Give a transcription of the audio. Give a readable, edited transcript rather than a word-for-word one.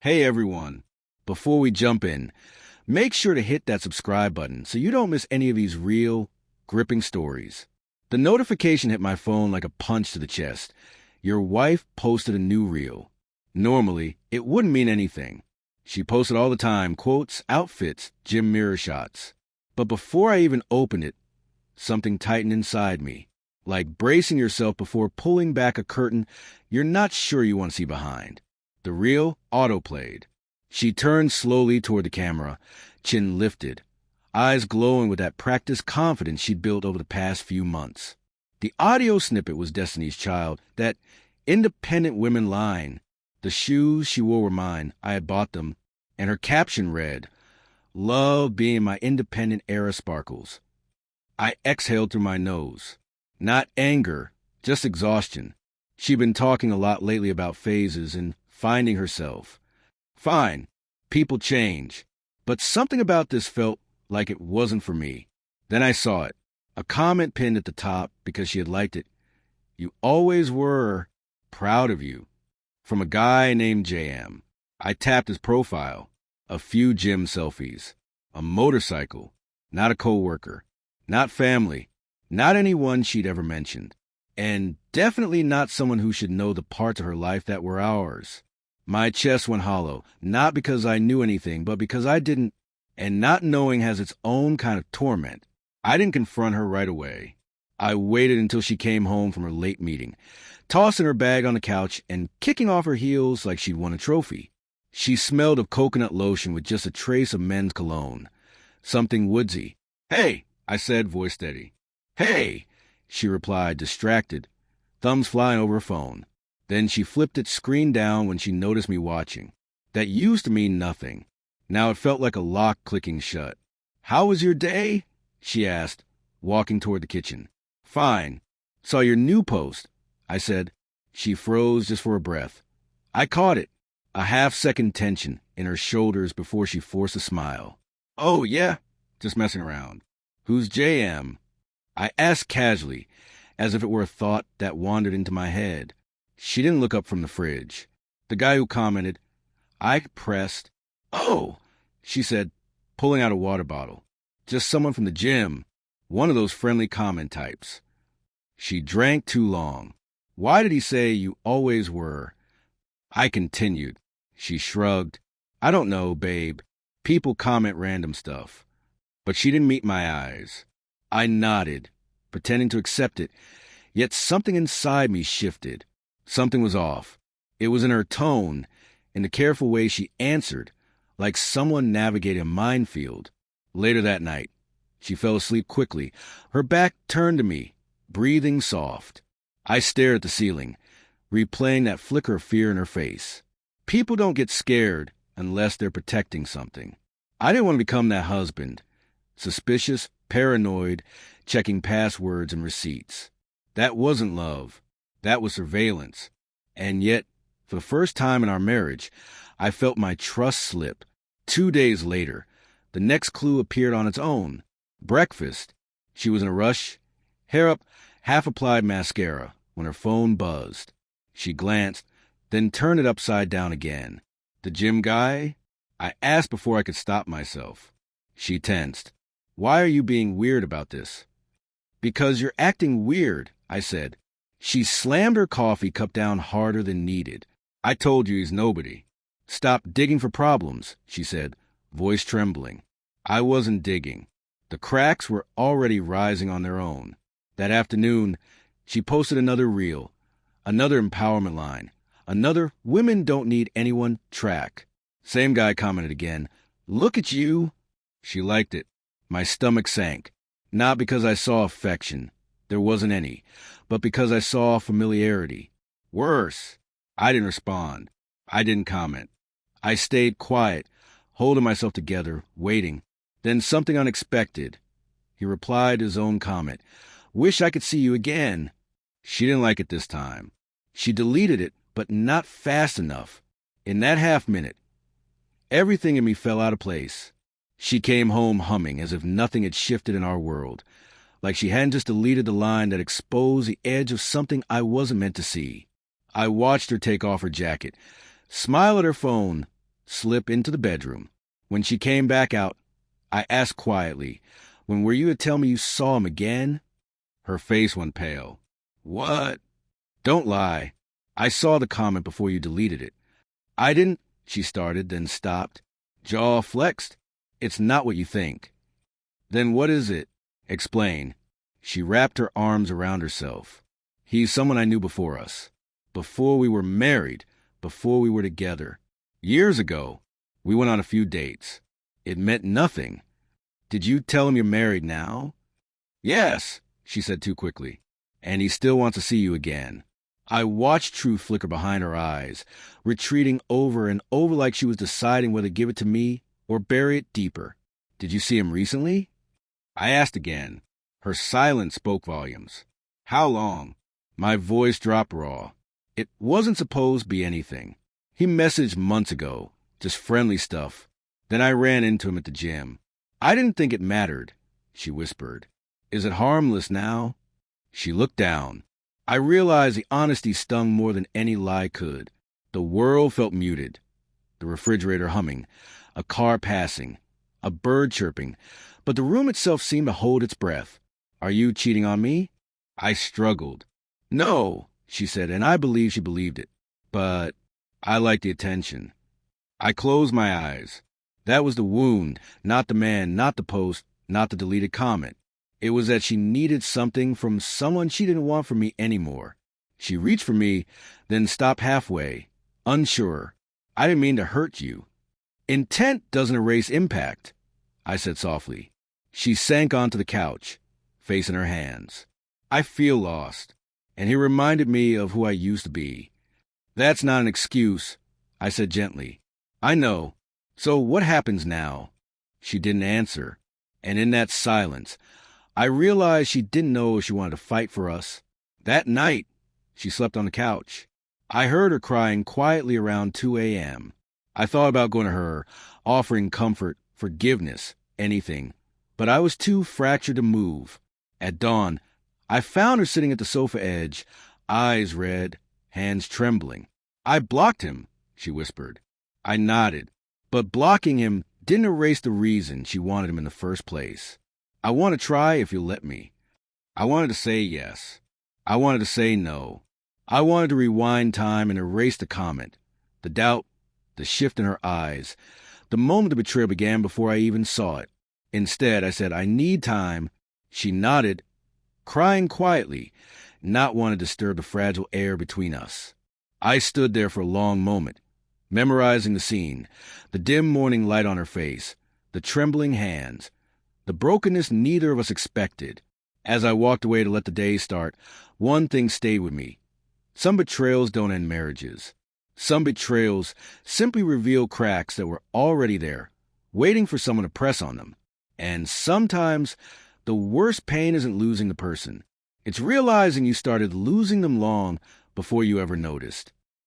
Hey everyone! Before we jump in, make sure to hit that subscribe button so you don't miss any of these real, gripping stories. The notification hit my phone like a punch to the chest. Your wife posted a new reel. Normally, it wouldn't mean anything. She posted all the time quotes, outfits, gym mirror shots. But before I even opened it, something tightened inside me. Like bracing yourself before pulling back a curtain you're not sure you want to see behind. The reel autoplayed. She turned slowly toward the camera, chin lifted, eyes glowing with that practiced confidence she'd built over the past few months. The audio snippet was Destiny's Child, that independent women line. The shoes she wore were mine. I had bought them. And her caption read, "Love being my independent era sparkles." I exhaled through my nose. Not anger, just exhaustion. She'd been talking a lot lately about phases and finding herself. Fine, people change. But something about this felt like it wasn't for me. Then I saw it. A comment pinned at the top because she had liked it. "You always were proud of you." From a guy named JM. I tapped his profile. A few gym selfies. A motorcycle. Not a coworker. Not family. Not anyone she'd ever mentioned. And definitely not someone who should know the parts of her life that were ours. My chest went hollow, not because I knew anything, but because I didn't. And not knowing has its own kind of torment. I didn't confront her right away. I waited until she came home from her late meeting, tossing her bag on the couch and kicking off her heels like she'd won a trophy. She smelled of coconut lotion with just a trace of men's cologne. Something woodsy. "Hey," I said, voice steady. "Hey," she replied, distracted, thumbs flying over her phone. Then she flipped its screen down when she noticed me watching. That used to mean nothing. Now it felt like a lock clicking shut. "How was your day?" she asked, walking toward the kitchen. "Fine. Saw your new post," I said. She froze just for a breath. I caught it, a half-second tension in her shoulders before she forced a smile. "Oh, yeah? Just messing around. Who's JM?" I asked casually, as if it were a thought that wandered into my head. She didn't look up from the fridge. The guy who commented, I pressed. "Oh," she said, pulling out a water bottle. "Just someone from the gym. One of those friendly comment types." She drank too long. "Why did he say you always were?" I continued. She shrugged. "I don't know, babe. People comment random stuff." But she didn't meet my eyes. I nodded, pretending to accept it, yet something inside me shifted. Something was off. It was in her tone, in the careful way she answered, like someone navigating a minefield. Later that night, she fell asleep quickly, her back turned to me, breathing soft. I stared at the ceiling, replaying that flicker of fear in her face. People don't get scared unless they're protecting something. I didn't want to become that husband. Suspicious, paranoid, checking passwords and receipts. That wasn't love. That was surveillance. And yet, for the first time in our marriage, I felt my trust slip. 2 days later, the next clue appeared on its own. Breakfast. She was in a rush, hair up, half-applied mascara, when her phone buzzed. She glanced, then turned it upside down again. "The gym guy?" I asked before I could stop myself. She tensed. "Why are you being weird about this?" "Because you're acting weird," I said. She slammed her coffee cup down harder than needed. "I told you he's nobody." "Stop digging for problems," she said, voice trembling. I wasn't digging. The cracks were already rising on their own. That afternoon, she posted another reel, another empowerment line, another "women don't need anyone" track. Same guy commented again, "Look at you." She liked it. My stomach sank, not because I saw affection. There wasn't any, but because I saw familiarity. Worse. I didn't respond. I didn't comment. I stayed quiet, holding myself together, waiting. Then something unexpected. He replied to his own comment. "Wish I could see you again." She didn't like it this time. She deleted it, but not fast enough. In that half-minute, everything in me fell out of place. She came home humming as if nothing had shifted in our world, like she hadn't just deleted the line that exposed the edge of something I wasn't meant to see. I watched her take off her jacket, smile at her phone, slip into the bedroom. When she came back out, I asked quietly, "When were you to tell me you saw him again?" Her face went pale. "What?" "Don't lie. I saw the comment before you deleted it." "I didn't," she started, then stopped. Jaw flexed. "It's not what you think." "Then what is it?" "Explain." She wrapped her arms around herself. "He's someone I knew before us. Before we were married. Before we were together. Years ago. We went on a few dates. It meant nothing. Did you tell him you're married now?" "Yes," she said too quickly. "And he still wants to see you again." I watched truth flicker behind her eyes, retreating over and over like she was deciding whether to give it to me or bury it deeper. "Did you see him recently?" I asked again. Her silence spoke volumes. "How long?" My voice dropped raw. "It wasn't supposed to be anything. He messaged months ago, just friendly stuff. Then I ran into him at the gym. I didn't think it mattered," she whispered. "Is it harmless now?" She looked down. I realized the honesty stung more than any lie could. The world felt muted. The refrigerator humming, a car passing, a bird chirping, but the room itself seemed to hold its breath. "Are you cheating on me?" I struggled. "No," she said, and I believed she believed it. "But I like the attention." I closed my eyes. That was the wound, not the man, not the post, not the deleted comment. It was that she needed something from someone she didn't want from me anymore. She reached for me, then stopped halfway, unsure. "I didn't mean to hurt you." "Intent doesn't erase impact," I said softly. She sank onto the couch, face in her hands. "I feel lost." And he reminded me of who I used to be. "That's not an excuse," I said gently. "I know. So what happens now?" She didn't answer. And in that silence, I realized she didn't know if she wanted to fight for us. That night, she slept on the couch. I heard her crying quietly around 2 a.m. I thought about going to her, offering comfort, forgiveness, anything. But I was too fractured to move. At dawn, I found her sitting at the sofa edge, eyes red, hands trembling. "I blocked him," she whispered. I nodded. But blocking him didn't erase the reason she wanted him in the first place. "I want to try if you'll let me." I wanted to say yes. I wanted to say no. I wanted to rewind time and erase the comment, the doubt, the shift in her eyes. The moment the betrayal began before I even saw it. Instead, I said, "I need time." She nodded, crying quietly, not wanting to disturb the fragile air between us. I stood there for a long moment, memorizing the scene, the dim morning light on her face, the trembling hands, the brokenness neither of us expected. As I walked away to let the day start, one thing stayed with me. Some betrayals don't end marriages. Some betrayals simply reveal cracks that were already there, waiting for someone to press on them. And sometimes the worst pain isn't losing the person. It's realizing you started losing them long before you ever noticed.